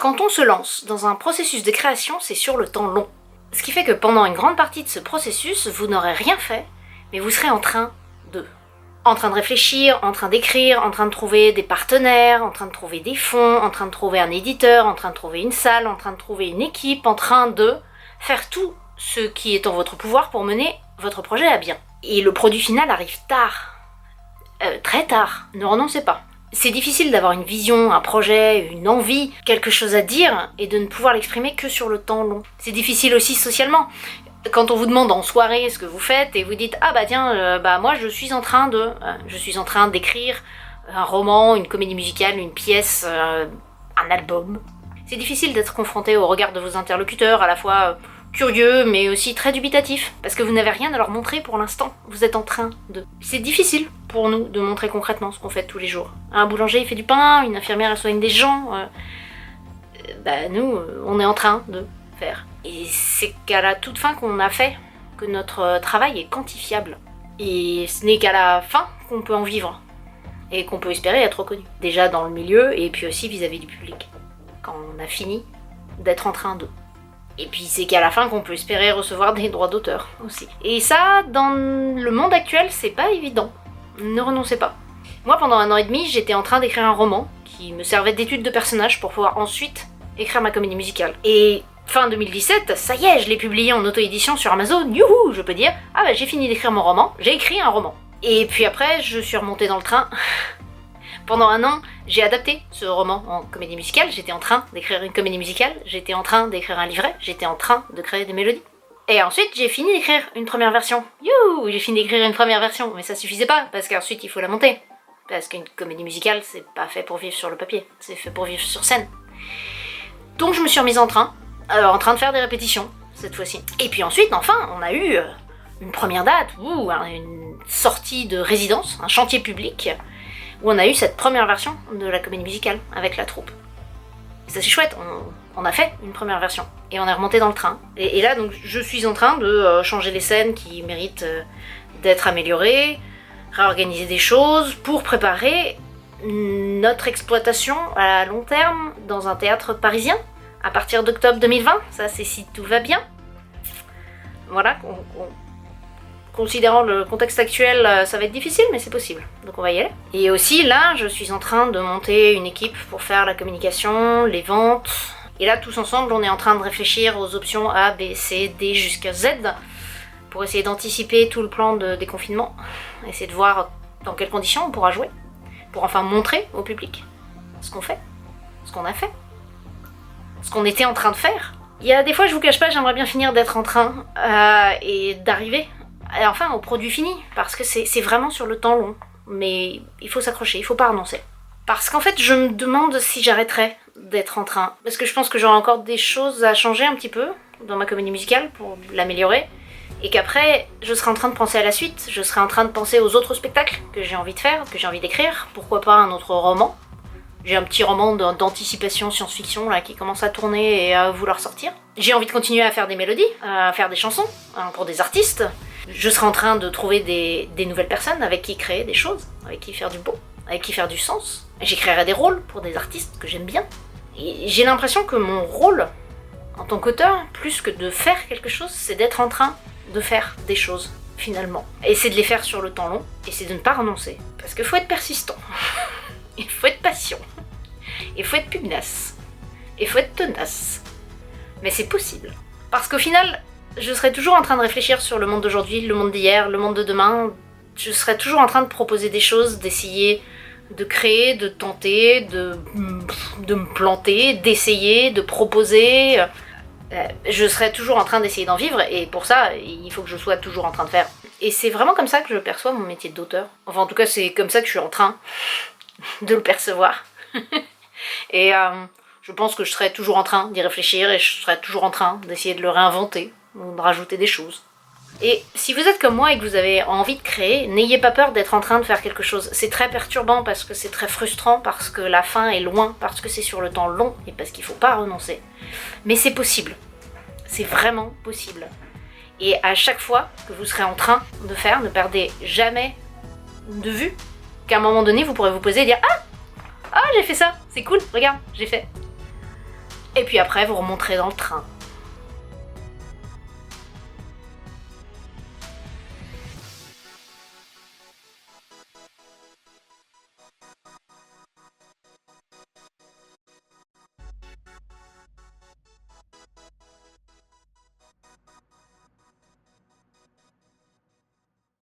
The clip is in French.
Quand on se lance dans un processus de création, c'est sur le temps long. Ce qui fait que pendant une grande partie de ce processus, vous n'aurez rien fait, mais vous serez en train de réfléchir, en train d'écrire, en train de trouver des partenaires, en train de trouver des fonds, en train de trouver un éditeur, en train de trouver une salle, en train de trouver une équipe, en train de faire tout ce qui est en votre pouvoir pour mener votre projet à bien. Et le produit final arrive tard. Très tard. Ne renoncez pas. C'est difficile d'avoir une vision, un projet, une envie, quelque chose à dire, et de ne pouvoir l'exprimer que sur le temps long. C'est difficile aussi socialement. Quand on vous demande en soirée ce que vous faites, et vous dites « Ah bah tiens, moi je suis en train d'écrire un roman, une comédie musicale, une pièce, un album ». C'est difficile d'être confronté au regard de vos interlocuteurs, à la fois curieux, mais aussi très dubitatifs, parce que vous n'avez rien à leur montrer pour l'instant. Vous êtes en train de... C'est difficile pour nous de montrer concrètement ce qu'on fait tous les jours. Un boulanger, il fait du pain, une infirmière, elle soigne des gens. Nous, on est en train de faire. Et c'est qu'à la toute fin qu'on a fait que notre travail est quantifiable. Et ce n'est qu'à la fin qu'on peut en vivre. Et qu'on peut espérer être reconnu. Déjà dans le milieu, et puis aussi vis-à-vis du public. Quand on a fini d'être en train de... Et puis c'est qu'à la fin qu'on peut espérer recevoir des droits d'auteur aussi. Et ça, dans le monde actuel, c'est pas évident. Ne renoncez pas. Moi, pendant 1 an et demi, j'étais en train d'écrire un roman qui me servait d'étude de personnage pour pouvoir ensuite écrire ma comédie musicale. Et fin 2017, ça y est, je l'ai publié en auto-édition sur Amazon, youhou, je peux dire, j'ai fini d'écrire mon roman, j'ai écrit un roman. Et puis après, je suis remontée dans le train. Pendant 1 an, j'ai adapté ce roman en comédie musicale, j'étais en train d'écrire une comédie musicale, j'étais en train d'écrire un livret, j'étais en train de créer des mélodies. Et ensuite, j'ai fini d'écrire une première version. Youhou, j'ai fini d'écrire une première version, mais ça suffisait pas, parce qu'ensuite il faut la monter. Parce qu'une comédie musicale, c'est pas fait pour vivre sur le papier, c'est fait pour vivre sur scène. Donc je me suis remise en train de faire des répétitions, cette fois-ci. Et puis ensuite, enfin, on a eu une première date, une sortie de résidence, un chantier public, où on a eu cette première version de la comédie musicale avec la troupe. Et ça c'est chouette, on a fait une première version, et on est remonté dans le train. Et là, donc, je suis en train de changer les scènes qui méritent d'être améliorées, réorganiser des choses pour préparer notre exploitation à long terme dans un théâtre parisien, à partir d'octobre 2020, ça c'est si tout va bien. Voilà, considérant le contexte actuel, ça va être difficile, mais c'est possible, donc on va y aller. Et aussi là, je suis en train de monter une équipe pour faire la communication, les ventes, et là tous ensemble, on est en train de réfléchir aux options A, B, C, D jusqu'à Z, pour essayer d'anticiper tout le plan de déconfinement, essayer de voir dans quelles conditions on pourra jouer, pour enfin montrer au public ce qu'on fait, ce qu'on a fait, ce qu'on était en train de faire. Il y a des fois, je vous cache pas, j'aimerais bien finir d'être en train et d'arriver enfin au produit fini, parce que c'est vraiment sur le temps long, mais il faut s'accrocher, il faut pas renoncer. Parce qu'en fait, je me demande si j'arrêterai d'être en train, parce que je pense que j'aurai encore des choses à changer un petit peu dans ma comédie musicale pour l'améliorer, et qu'après, je serai en train de penser à la suite, je serai en train de penser aux autres spectacles que j'ai envie de faire, que j'ai envie d'écrire, pourquoi pas un autre roman. J'ai un petit roman d'anticipation science-fiction là qui commence à tourner et à vouloir sortir. J'ai envie de continuer à faire des mélodies, à faire des chansons pour des artistes. Je serai en train de trouver des nouvelles personnes avec qui créer des choses, avec qui faire du beau, avec qui faire du sens. J'écrirai des rôles pour des artistes que j'aime bien. Et j'ai l'impression que mon rôle en tant qu'auteur, plus que de faire quelque chose, c'est d'être en train de faire des choses, finalement. Et c'est de les faire sur le temps long, et c'est de ne pas renoncer. Parce qu'il faut être persistant, il faut être patient, il faut être pugnace, il faut être tenace. Mais c'est possible. Parce qu'au final, je serai toujours en train de réfléchir sur le monde d'aujourd'hui, le monde d'hier, le monde de demain. Je serai toujours en train de proposer des choses, d'essayer de créer, de tenter, de me planter, d'essayer, de proposer. Je serai toujours en train d'essayer d'en vivre, et pour ça, il faut que je sois toujours en train de faire. Et c'est vraiment comme ça que je perçois mon métier d'auteur. Enfin, en tout cas, c'est comme ça que je suis en train de le percevoir. Et je pense que je serai toujours en train d'y réfléchir, et je serai toujours en train d'essayer de le réinventer, ou de rajouter des choses. Et si vous êtes comme moi et que vous avez envie de créer, n'ayez pas peur d'être en train de faire quelque chose. C'est très perturbant parce que c'est très frustrant, parce que la fin est loin, parce que c'est sur le temps long et parce qu'il faut pas renoncer. Mais c'est possible. C'est vraiment possible. Et à chaque fois que vous serez en train de faire, ne perdez jamais de vue qu'à un moment donné, vous pourrez vous poser et dire « Ah, j'ai fait ça, c'est cool, regarde, j'ai fait. » Et puis après, vous remonterez dans le train.